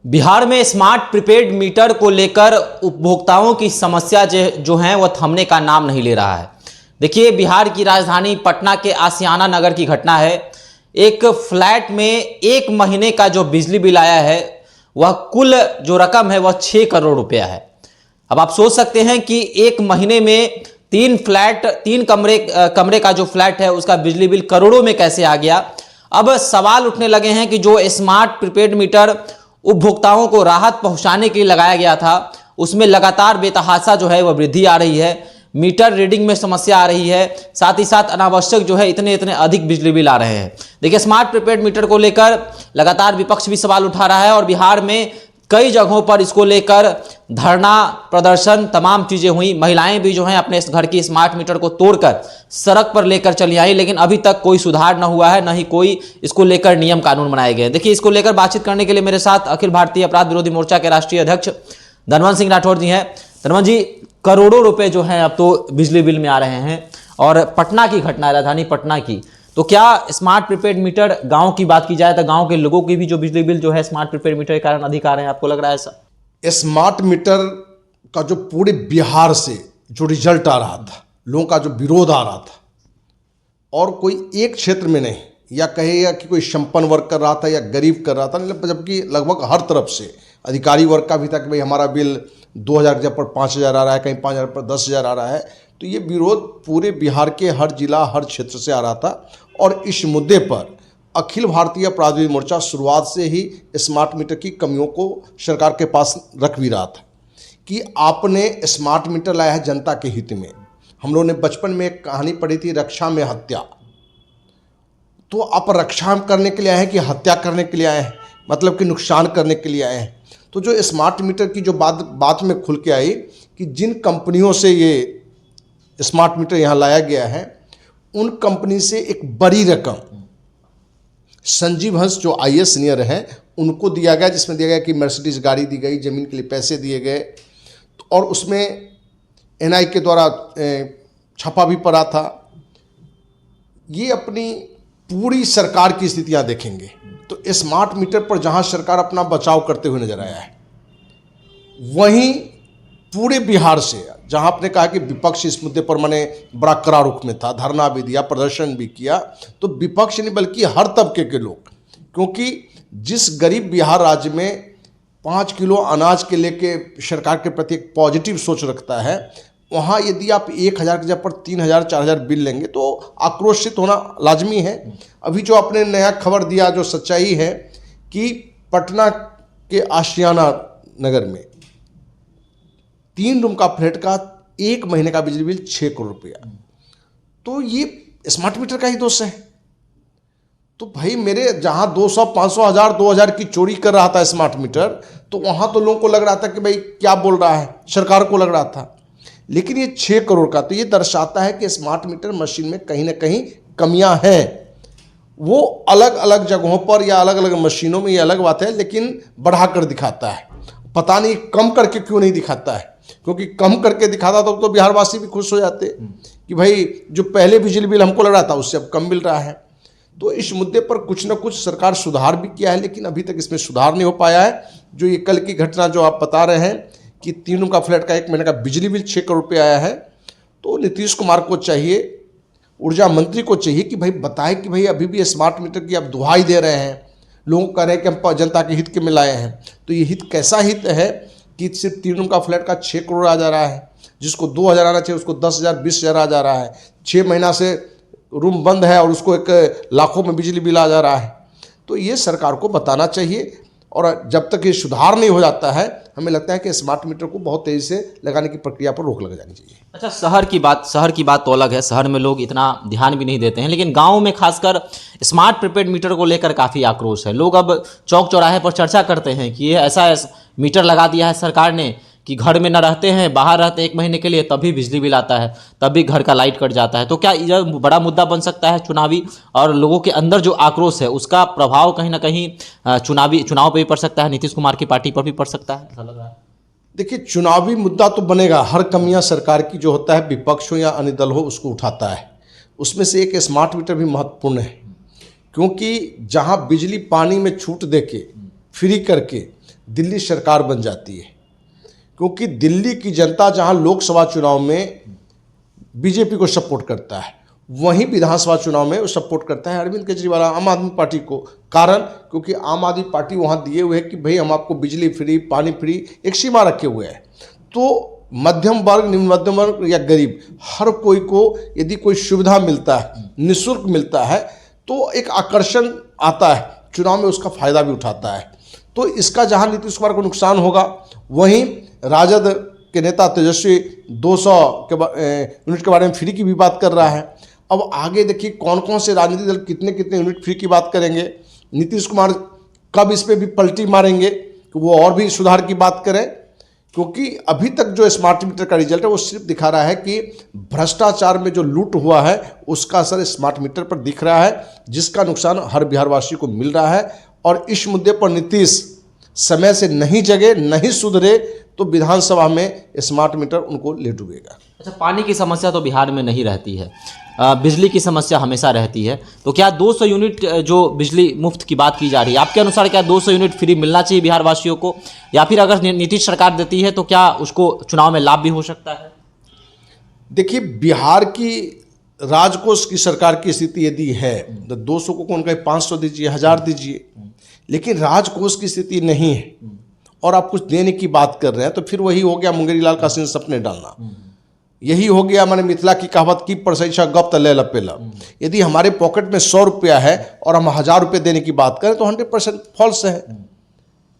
बिहार में smart prepaid meter को लेकर उपभोक्ताओं की समस्या जो है वह थमने का नाम नहीं ले रहा है। देखिए, बिहार की राजधानी पटना के आशियाना नगर की घटना है। एक फ्लैट में एक महीने का जो बिजली बिल आया है वह कुल जो रकम है वह 6 करोड़ रुपया है। अब आप सोच सकते हैं कि एक महीने में तीन कमरे का जो फ्लैट है उसका बिजली बिल करोड़ों में कैसे आ गया। अब सवाल उठने लगे हैं कि जो स्मार्ट प्रीपेड मीटर उपभोक्ताओं को राहत पहुंचाने के लिए लगाया गया था उसमें लगातार बेतहाशा जो है वह वृद्धि आ रही है। मीटर रीडिंग में समस्या आ रही है, साथ ही साथ अनावश्यक जो है इतने अधिक बिजली बिल आ रहे हैं। देखिए, स्मार्ट प्रीपेड मीटर को लेकर लगातार विपक्ष भी सवाल उठा रहा है और बिहार में कई जगहों पर इसको लेकर धरना प्रदर्शन तमाम चीजें हुई। महिलाएं भी जो हैं अपने इस घर की स्मार्ट मीटर को तोड़कर सड़क पर लेकर चली आई, लेकिन अभी तक कोई सुधार न हुआ है, न ही कोई इसको लेकर नियम कानून बनाए गए। देखिए, इसको लेकर बातचीत करने के लिए मेरे साथ अखिल भारतीय अपराध विरोधी मोर्चा के राष्ट्रीय अध्यक्ष धनवंत सिंह राठौर जी हैं। धनवंत जी, करोड़ों रुपए जो हैं अब तो बिजली बिल में आ रहे हैं और पटना की घटना है, राजधानी पटना की, तो क्या स्मार्ट प्रीपेड मीटर गांव की बात की जाए तो गांव के लोगों की भी जो बिजली बिल जो है स्मार्ट प्रीपेड मीटर के कारण अधिक आ रहे हैं, आपको लग रहा है ऐसा? स्मार्ट मीटर का जो पूरे बिहार से जो रिजल्ट आ रहा था, लोगों का जो विरोध आ रहा था, और कोई एक क्षेत्र में नहीं, या कहेगा कि कोई संपन्न वर्ग कर रहा था या गरीब कर रहा था, जबकि लगभग हर तरफ से अधिकारी वर्ग का भी था कि भाई हमारा बिल 2000 के जब पर 5000 आ रहा है, कहीं 5000 पर 10,000 आ रहा है। तो ये विरोध पूरे बिहार के हर जिला हर क्षेत्र से आ रहा था और इस मुद्दे पर अखिल भारतीय अपराध विरोधी मोर्चा शुरुआत से ही स्मार्ट मीटर की कमियों को सरकार के पास रख भी रहा था कि आपने स्मार्ट मीटर लाया है जनता के हित में। हम लोगों ने बचपन में एक कहानी पढ़ी थी, रक्षा में हत्या। तो आप रक्षा करने के लिए आए हैं कि हत्या करने के लिए आए हैं, मतलब कि नुकसान करने के लिए आए हैं? तो जो स्मार्ट मीटर की जो बात में खुल के आई कि जिन कंपनियों से ये स्मार्ट मीटर यहाँ लाया गया है उन कंपनी से एक बड़ी रकम संजीव हंस जो IAS सीनियर हैं उनको दिया गया, जिसमें दिया गया कि मर्सिडीज गाड़ी दी गई, ज़मीन के लिए पैसे दिए गए, और उसमें NI के द्वारा छपा भी पड़ा था। ये अपनी पूरी सरकार की स्थितियां देखेंगे तो स्मार्ट मीटर पर जहां सरकार अपना बचाव करते हुए नजर आया है, वहीं पूरे बिहार से जहां आपने कहा कि विपक्ष इस मुद्दे पर माने बड़ा कड़ा रुख में था, धरना भी दिया, प्रदर्शन भी किया, तो विपक्ष नहीं बल्कि हर तबके के लोग, क्योंकि जिस गरीब बिहार राज्य में 5 किलो अनाज के लेके सरकार के प्रति एक पॉजिटिव सोच रखता है, वहाँ यदि आप 1000 के जगह पर 3000 4000 बिल लेंगे तो आक्रोशित होना लाजमी है। अभी जो आपने नया खबर दिया, जो सच्चाई है कि पटना के आशियाना नगर में 3 रूम का फ्लैट का एक महीने का बिजली बिल 6 करोड़ रुपया, तो ये स्मार्ट मीटर का ही दोष है। तो भाई मेरे जहाँ 200 500 1000 2000 की चोरी कर रहा था स्मार्ट मीटर, तो वहाँ तो लोगों को लग रहा था कि भाई क्या बोल रहा है, सरकार को लग रहा था। लेकिन ये 6 करोड़ का, तो ये दर्शाता है कि स्मार्ट मीटर मशीन में कहीं ना कहीं कमियां हैं। वो अलग अलग जगहों पर या अलग अलग मशीनों में ये अलग बात है, लेकिन बढ़ाकर दिखाता है। पता नहीं कम करके क्यों नहीं दिखाता है, क्योंकि कम करके दिखाता तो बिहारवासी भी खुश हो जाते कि भाई जो पहले बिजली बिल हमको लग रहा था उससे अब कम मिल रहा है। तो इस मुद्दे पर कुछ ना कुछ सरकार सुधार भी किया है, लेकिन अभी तक इसमें सुधार नहीं हो पाया है। जो ये कल की घटना जो आप बता रहे हैं कि 3 रूम का फ्लैट का एक महीने का बिजली बिल 6 करोड़ रुपये आया है, तो नीतीश कुमार को चाहिए, ऊर्जा मंत्री को चाहिए कि भाई बताएं कि भाई अभी भी स्मार्ट मीटर की आप दुहाई दे रहे हैं, लोगों को कह रहे हैं कि हम जनता के हित के में लाए हैं। तो ये हित कैसा हित है कि सिर्फ 3 रूम का फ्लैट का 6 करोड़ आ जा रहा है, जिसको 2000 आना चाहिए उसको 10,000 20,000 आ जा रहा है। 6 महीना से रूम बंद है और उसको एक लाखों में बिजली बिल आ जा रहा है। तो ये सरकार को बताना चाहिए, और जब तक ये सुधार नहीं हो जाता है हमें लगता है कि स्मार्ट मीटर को बहुत तेज़ी से लगाने की प्रक्रिया पर रोक लग जानी चाहिए। अच्छा, शहर की बात तो अलग है, शहर में लोग इतना ध्यान भी नहीं देते हैं, लेकिन गांव में खासकर स्मार्ट प्रीपेड मीटर को लेकर काफ़ी आक्रोश है। लोग अब चौक चौराहे पर चर्चा करते हैं कि ये ऐसा मीटर लगा दिया है सरकार ने कि घर में न रहते हैं, बाहर रहते 1 महीने के लिए, तभी बिजली बिल आता है, तभी घर का लाइट कट जाता है। तो क्या यह बड़ा मुद्दा बन सकता है चुनावी, और लोगों के अंदर जो आक्रोश है उसका प्रभाव कहीं ना कहीं चुनाव पे भी पड़ सकता है, नीतीश कुमार की पार्टी पर भी पड़ सकता है, ऐसा लग रहा है? देखिए, चुनावी मुद्दा तो बनेगा, हर कमियां सरकार की जो होता है, विपक्ष हो या अन्य दल हो, उसको उठाता है। उसमें से एक स्मार्ट मीटर भी महत्वपूर्ण है, क्योंकि जहां बिजली पानी में छूट दे के फ्री करके दिल्ली सरकार बन जाती है, क्योंकि दिल्ली की जनता जहां लोकसभा चुनाव में बीजेपी को सपोर्ट करता है, वहीं विधानसभा चुनाव में वो सपोर्ट करता है अरविंद केजरीवाल आम आदमी पार्टी को। कारण क्योंकि आम आदमी पार्टी वहां दिए हुए है कि भाई हम आपको बिजली फ्री, पानी फ्री, एक सीमा रखे हुए हैं। तो मध्यम वर्ग, निम्न मध्यम वर्ग या गरीब, हर कोई को यदि कोई सुविधा मिलता है, निःशुल्क मिलता है, तो एक आकर्षण आता है, चुनाव में उसका फायदा भी उठाता है। तो इसका जहां नीतीश कुमार को नुकसान होगा, वहीं राजद के नेता तेजस्वी 200 यूनिट के बारे में फ्री की भी बात कर रहा है। अब आगे देखिए कौन कौन से राजनीतिक दल कितने कितने यूनिट फ्री की बात करेंगे। नीतीश कुमार कब इस पर भी पलटी मारेंगे कि वो और भी सुधार की बात करें, क्योंकि अभी तक जो स्मार्ट मीटर का रिजल्ट है वो सिर्फ दिखा रहा है कि भ्रष्टाचार में जो लूट हुआ है उसका असर स्मार्ट मीटर पर दिख रहा है, जिसका नुकसान हर बिहारवासी को मिल रहा है। और इस मुद्दे पर नीतीश समय से नहीं जगे, नहीं सुधरे, तो विधानसभा में स्मार्ट मीटर उनको ले डूबेगा। अच्छा, पानी की समस्या तो बिहार में नहीं रहती है, बिजली की समस्या हमेशा रहती है, तो क्या 200 यूनिट जो बिजली मुफ्त की बात की जा रही है, आपके अनुसार क्या 200 यूनिट फ्री मिलना चाहिए बिहार वासियों को, या फिर अगर नीतीश सरकार देती है तो क्या उसको चुनाव में लाभ भी हो सकता है? देखिए, बिहार की राजकोष की सरकार की स्थिति यदि है तो 200 को कौन कहे, 500 दीजिए, 1000 दीजिए, लेकिन राजकोष की स्थिति नहीं है और आप कुछ देने की बात कर रहे हैं, तो फिर वही हो गया मुंगेरी लाल का सिंह सपने डालना। यही हो गया, मैंने मिथिला की कहावत की परसैसा गप तले लपेला। यदि हमारे पॉकेट में 100 रुपया है और हम 1000 रुपये देने की बात करें तो 100% फॉल्स है।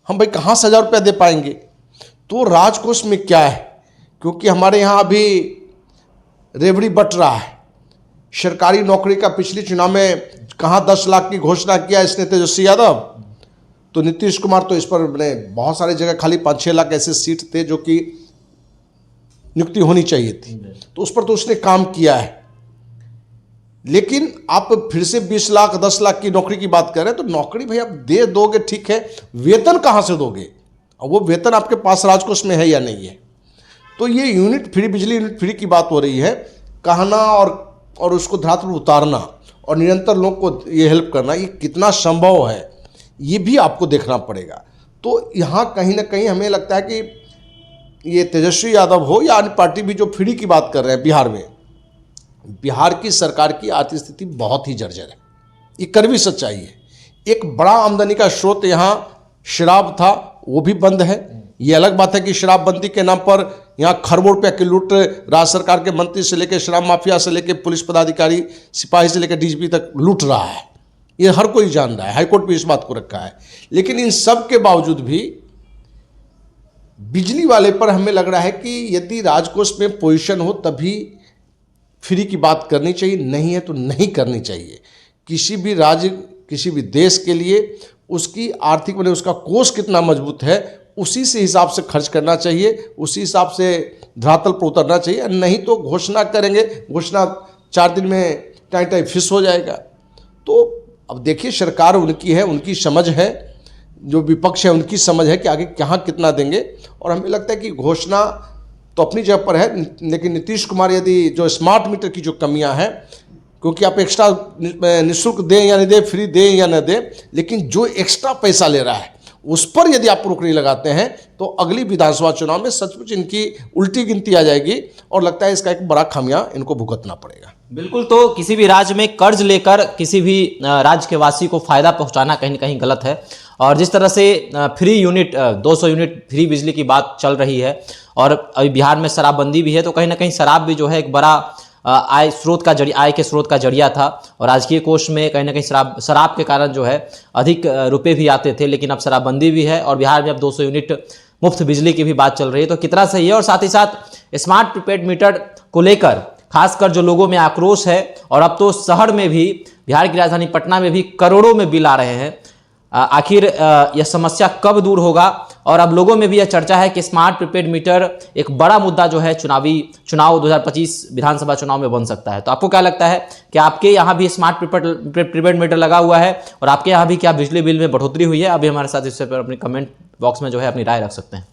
हम भाई कहाँ से 1000 रुपया दे पाएंगे? तो राजकोष में क्या है, क्योंकि हमारे यहाँ अभी रेवड़ी बट रहा है। सरकारी नौकरी का पिछले चुनाव में कहाँ 10 लाख की घोषणा किया इसने तेजस्वी यादव, तो नीतीश कुमार तो इस पर बहुत सारी जगह खाली 5-6 लाख ऐसे सीट थे जो कि नियुक्ति होनी चाहिए थी, तो उस पर तो उसने काम किया है। लेकिन आप फिर से 20 लाख 10 लाख की नौकरी की बात कर रहे हैं, तो नौकरी भाई आप दे दोगे ठीक है, वेतन कहाँ से दोगे? और वो वेतन आपके पास राजकोष में है या नहीं है? तो ये यूनिट फ्री, बिजली यूनिट फ्री की बात हो रही है, कहना और उसको धरातल पर उतारना और निरंतर लोगों को ये हेल्प करना, ये कितना संभव है ये भी आपको देखना पड़ेगा। तो यहाँ कहीं ना कहीं हमें लगता है कि ये तेजस्वी यादव हो या अन्य पार्टी भी जो फ्री की बात कर रहे हैं बिहार में, बिहार की सरकार की आर्थिक स्थिति बहुत ही जर्जर है, ये कड़वी सच्चाई है। एक बड़ा आमदनी का स्रोत यहाँ शराब था, वो भी बंद है। ये अलग बात है कि शराबबंदी के नाम पर यहाँ खरबों रुपया की लूट राज्य सरकार के मंत्री से लेकर शराब माफिया से लेकर पुलिस पदाधिकारी, सिपाही से लेकर डीजीपी तक लूट रहा है, ये हर कोई जान रहा है। हाईकोर्ट भी इस बात को रखा है। लेकिन इन सब के बावजूद भी बिजली वाले पर हमें लग रहा है कि यदि राजकोष में पोजीशन हो तभी फ्री की बात करनी चाहिए, नहीं है तो नहीं करनी चाहिए। किसी भी राज्य, किसी भी देश के लिए उसकी आर्थिक माने उसका कोष कितना मजबूत है, उसी से हिसाब से खर्च करना चाहिए, उसी हिसाब से धरातल पर उतरना चाहिए। नहीं तो घोषणा करेंगे, घोषणा 4 दिन में टाई फिस हो जाएगा। तो अब देखिए, सरकार उनकी है, उनकी समझ है, जो विपक्ष है उनकी समझ है कि आगे कहाँ कितना देंगे। और हमें लगता है कि घोषणा तो अपनी जगह पर है, लेकिन नीतीश कुमार यदि जो स्मार्ट मीटर की जो कमियां हैं, क्योंकि आप एक्स्ट्रा निःशुल्क दें या नहीं दें, फ्री दें या न दें, लेकिन जो एक्स्ट्रा पैसा ले रहा है उस पर यदि आप रोक नहीं लगाते हैं तो अगली विधानसभा चुनाव में सचमुच इनकी उल्टी गिनती आ जाएगी और लगता है इसका एक बड़ा खामियां इनको भुगतना पड़ेगा। बिल्कुल, तो किसी भी राज्य में कर्ज लेकर किसी भी राज्य के वासी को फायदा पहुंचाना कहीं ना कहीं गलत है। और जिस तरह से फ्री यूनिट 200 यूनिट फ्री बिजली की बात चल रही है और अभी बिहार में शराबबंदी भी है, तो कहीं ना कहीं शराब भी जो है एक बड़ा आय के स्रोत का जरिया था और राजकीय कोष में कहीं ना कहीं शराब के कारण जो है अधिक रुपए भी आते थे। लेकिन अब शराबबंदी भी है और बिहार में अब 200 यूनिट मुफ्त बिजली की भी बात चल रही है, तो कितना सही है। और साथ ही साथ स्मार्ट प्रीपेड मीटर को लेकर खासकर जो लोगों में आक्रोश है, और अब तो शहर में भी, बिहार की राजधानी पटना में भी करोड़ों में बिल आ रहे हैं। आखिर यह समस्या कब दूर होगा? और अब लोगों में भी यह चर्चा है कि स्मार्ट प्रीपेड मीटर एक बड़ा मुद्दा जो है चुनाव 2025 विधानसभा चुनाव में बन सकता है। तो आपको क्या लगता है कि आपके यहाँ भी स्मार्ट प्रीपेड मीटर लगा हुआ है और आपके यहाँ भी क्या बिजली बिल में बढ़ोतरी हुई है? अभी हमारे साथ इससे पर अपने कमेंट बॉक्स में जो है अपनी राय रख सकते हैं।